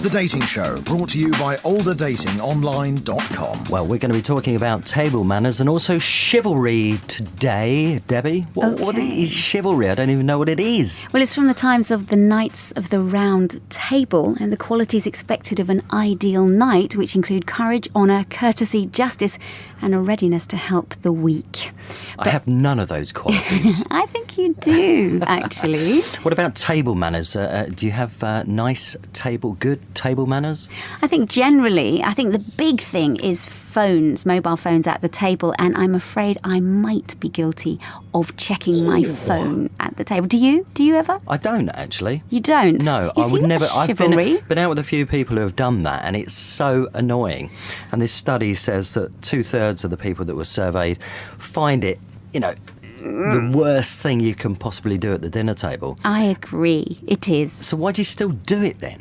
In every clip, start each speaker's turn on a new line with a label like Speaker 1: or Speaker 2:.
Speaker 1: The Dating Show, brought to you by olderdatingonline.com.
Speaker 2: Well, we're going to be talking about table manners and also chivalry today, Debbie. What is chivalry? I don't even know what it is.
Speaker 3: Well, it's from the times of the Knights of the Round Table and the qualities expected of an ideal knight, which include courage, honour, courtesy, justice and a readiness to help the weak.
Speaker 2: I have none of those qualities.
Speaker 3: I think you do, actually.
Speaker 2: What about table manners? Do you have good table manners?
Speaker 3: I think the big thing is mobile phones at the table, and I'm afraid I might be guilty of checking my phone at the table. Do you? Do you ever?
Speaker 2: I don't, actually.
Speaker 3: You don't?
Speaker 2: No, I would never. I've been out with a few people who have done that, and it's so annoying. And this study says that 2/3 of the people that were surveyed find it, the worst thing you can possibly do at the dinner table.
Speaker 3: I agree. It is.
Speaker 2: So why do you still do it then?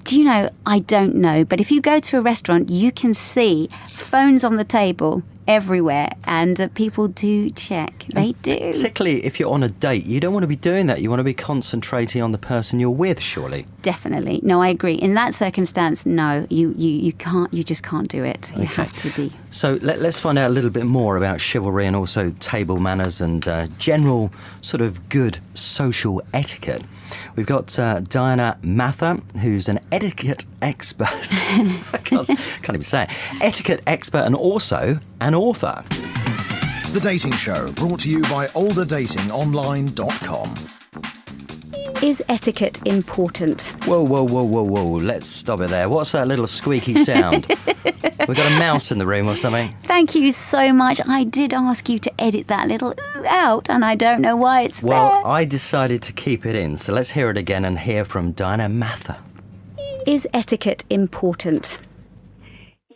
Speaker 3: Do you know, I don't know, but if you go to a restaurant, you can see phones on the table everywhere, and people do check. They do.
Speaker 2: Particularly if you're on a date, you don't want to be doing that. You want to be concentrating on the person you're with, surely. Definitely.
Speaker 3: No, I agree. In that circumstance, no, you can't. You just can't do it. You have to be.
Speaker 2: So let's find out a little bit more about chivalry and also table manners and general sort of good social etiquette. We've got Diana Mather, who's an etiquette expert. I can't even say it. Etiquette expert and also an author.
Speaker 1: The Dating Show, brought to you by olderdatingonline.com.
Speaker 3: Is etiquette important?
Speaker 2: Whoa. Let's stop it there. What's that little squeaky sound? We've got a mouse in the room or something.
Speaker 3: Thank you so much. I did ask you to edit that little out, and I don't know why it's there.
Speaker 2: Well, I decided to keep it in, so let's hear it again and hear from Diana Mather.
Speaker 3: Is etiquette important?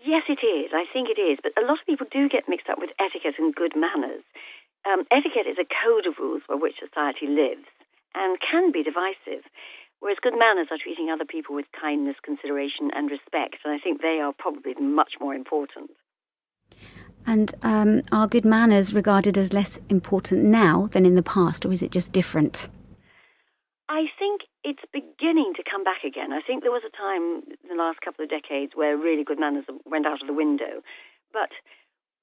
Speaker 4: Yes, it is. I think it is. But a lot of people do get mixed up with etiquette and good manners. Etiquette is a code of rules by which society lives and can be divisive, whereas good manners are treating other people with kindness, consideration and respect, and I think they are probably much more important.
Speaker 3: And are good manners regarded as less important now than in the past, or is it just different?
Speaker 4: I think it's beginning to come back again. I think there was a time in the last couple of decades where really good manners went out of the window, but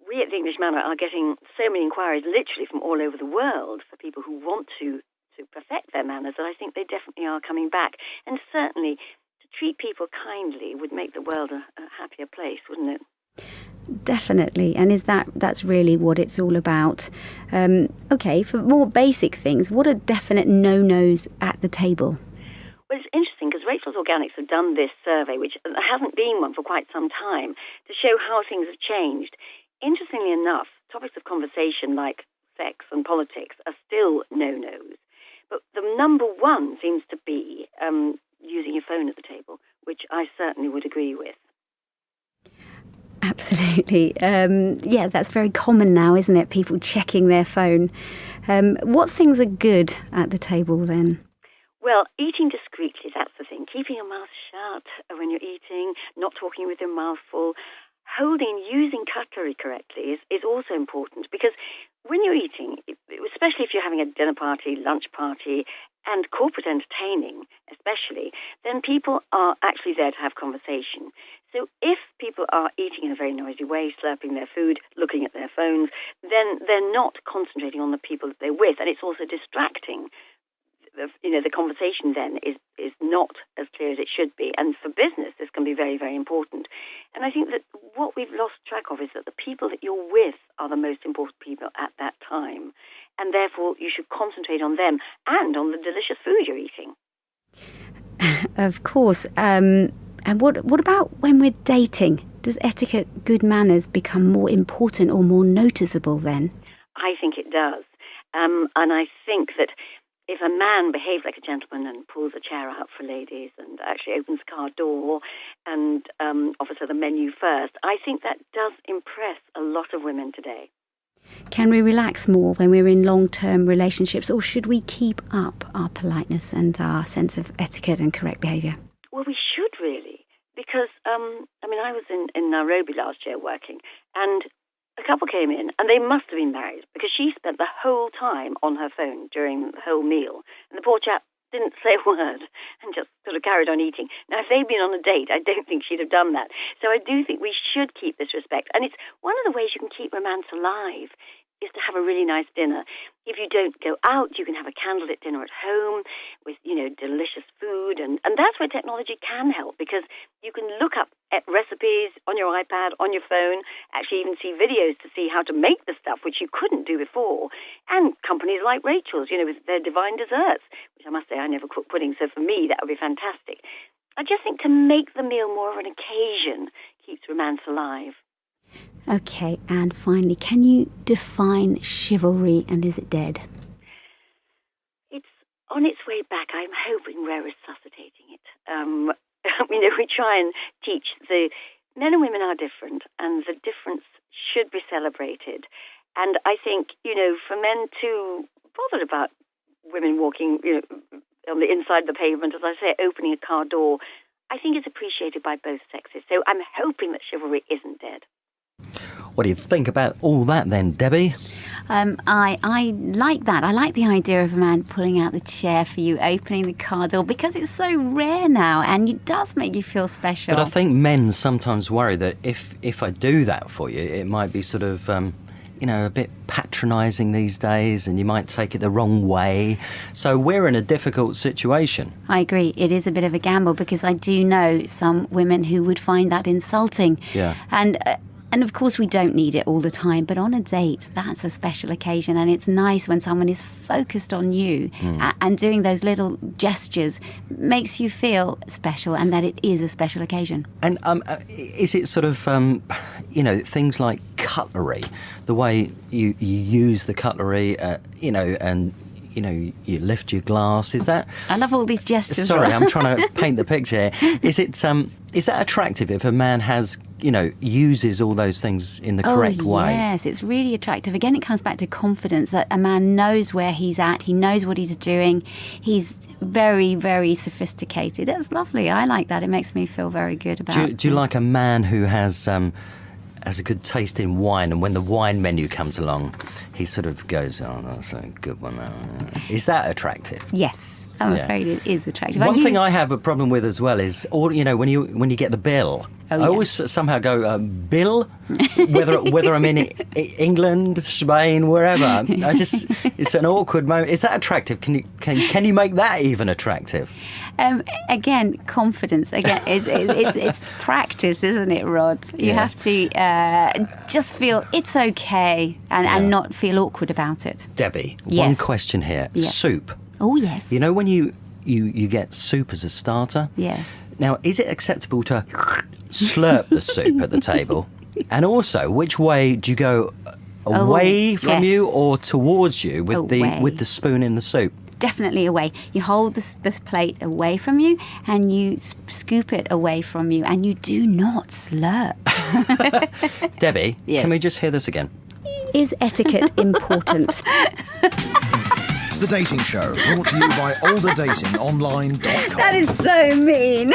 Speaker 4: we at the English Manor are getting so many inquiries literally from all over the world for people who want to perfect their manners, and I think they definitely are coming back. And certainly to treat people kindly would make the world a happier place, wouldn't it?
Speaker 3: Definitely. And that's really what it's all about. Okay, for more basic things, what are definite no-nos at the table?
Speaker 4: Well, it's interesting because Rachel's Organics have done this survey, which hasn't been one for quite some time, to show how things have changed. Interestingly enough, topics of conversation like sex and politics are still no-nos. But the number one seems to be using your phone at the table, which I certainly would agree with.
Speaker 3: Absolutely. Yeah, that's very common now, isn't it? People checking their phone. What things are good at the table then?
Speaker 4: Well, eating discreetly, that's the thing. Keeping your mouth shut when you're eating, not talking with your mouth full. Using cutlery correctly is also important, because when you're eating, especially if you're having a dinner party, lunch party, and corporate entertaining especially, then people are actually there to have conversation. So if people are eating in a very noisy way, slurping their food, looking at their phones, then they're not concentrating on the people that they're with, and it's also distracting. The conversation then is not as clear as it should be. And for business, this can be very, very important. And I think that what we've lost track of is that the people that you're with are the most important people at that time. And therefore, you should concentrate on them and on the delicious food you're eating.
Speaker 3: Of course. And what about when we're dating? Does etiquette, good manners become more important or more noticeable then?
Speaker 4: I think it does. And I think that if a man behaves like a gentleman and pulls a chair out for ladies and actually opens the car door and offers her the menu first, I think that does impress a lot of women today.
Speaker 3: Can we relax more when we're in long-term relationships, or should we keep up our politeness and our sense of etiquette and correct behaviour?
Speaker 4: Well, we should really, because, I was in Nairobi last year working, and a couple came in, and they must have been married, because she spent the whole time on her phone during the whole meal. And the poor chap didn't say a word and just sort of carried on eating. Now, if they'd been on a date, I don't think she'd have done that. So I do think we should keep this respect. And it's one of the ways you can keep romance alive is to have a really nice dinner. If you don't go out, you can have a candlelit dinner at home with, delicious food. And that's where technology can help, because you can look up at recipes on your iPad, on your phone, actually even see videos to see how to make the stuff, which you couldn't do before. And companies like Rachel's, with their divine desserts, which I must say I never cook pudding, so for me that would be fantastic. I just think to make the meal more of an occasion keeps romance alive.
Speaker 3: Okay, and finally, can you define chivalry, and is it dead?
Speaker 4: It's on its way back. I'm hoping we're resuscitating it. We try and teach the men and women are different, and the difference should be celebrated. And I think, for men too bothered about women walking, on the inside of the pavement, as I say, opening a car door, I think it's appreciated by both sexes. So I'm hoping that chivalry isn't dead.
Speaker 2: What do you think about all that then, Debbie?
Speaker 3: I like that. I like the idea of a man pulling out the chair for you, opening the car door, because it's so rare now and it does make you feel special.
Speaker 2: But I think men sometimes worry that if I do that for you, it might be sort of, a bit patronising these days, and you might take it the wrong way. So we're in a difficult situation.
Speaker 3: I agree. It is a bit of a gamble, because I do know some women who would find that insulting.
Speaker 2: Yeah.
Speaker 3: And of course, we don't need it all the time, but on a date, that's a special occasion. And it's nice when someone is focused on you and doing those little gestures makes you feel special and that it is a special occasion.
Speaker 2: And is it sort of, things like cutlery, the way you use the cutlery, and you lift your glass, is that...
Speaker 3: I love all these gestures.
Speaker 2: Sorry, I'm trying to paint the picture here. Is that attractive if a man has, uses all those things in the correct way?
Speaker 3: Yes, it's really attractive. Again, it comes back to confidence, that a man knows where he's at, he knows what he's doing, he's very, very sophisticated. It's lovely. I like that. It makes me feel very good about it.
Speaker 2: Do you like a man who has a good taste in wine, and when the wine menu comes along, he sort of goes, "Oh, that's a good one." Is that attractive?
Speaker 3: Yes. I'm afraid it is attractive.
Speaker 2: One thing I have a problem with as well is, when you get the bill, I always somehow go, bill, whether I'm in England, Spain, wherever. It's an awkward moment. Is that attractive? Can you make that even attractive?
Speaker 3: Again, confidence. Again, it's practice, isn't it, Rod? You have to just feel it's okay and not feel awkward about it.
Speaker 2: Debbie,
Speaker 3: yes.
Speaker 2: One question here.
Speaker 3: Yes.
Speaker 2: Soup.
Speaker 3: Oh, yes.
Speaker 2: When you get soup as a starter?
Speaker 3: Yes.
Speaker 2: Now, is it acceptable to slurp the soup at the table? And also, which way do you go? Away from you or towards you with the spoon in the soup?
Speaker 3: Definitely away. You hold the plate away from you and you scoop it away from you, and you do not slurp.
Speaker 2: Debbie,
Speaker 3: yes.
Speaker 2: Can we just hear this again?
Speaker 3: Is etiquette important?
Speaker 1: The Dating Show, brought to you by olderdatingonline.com.
Speaker 3: That is so mean.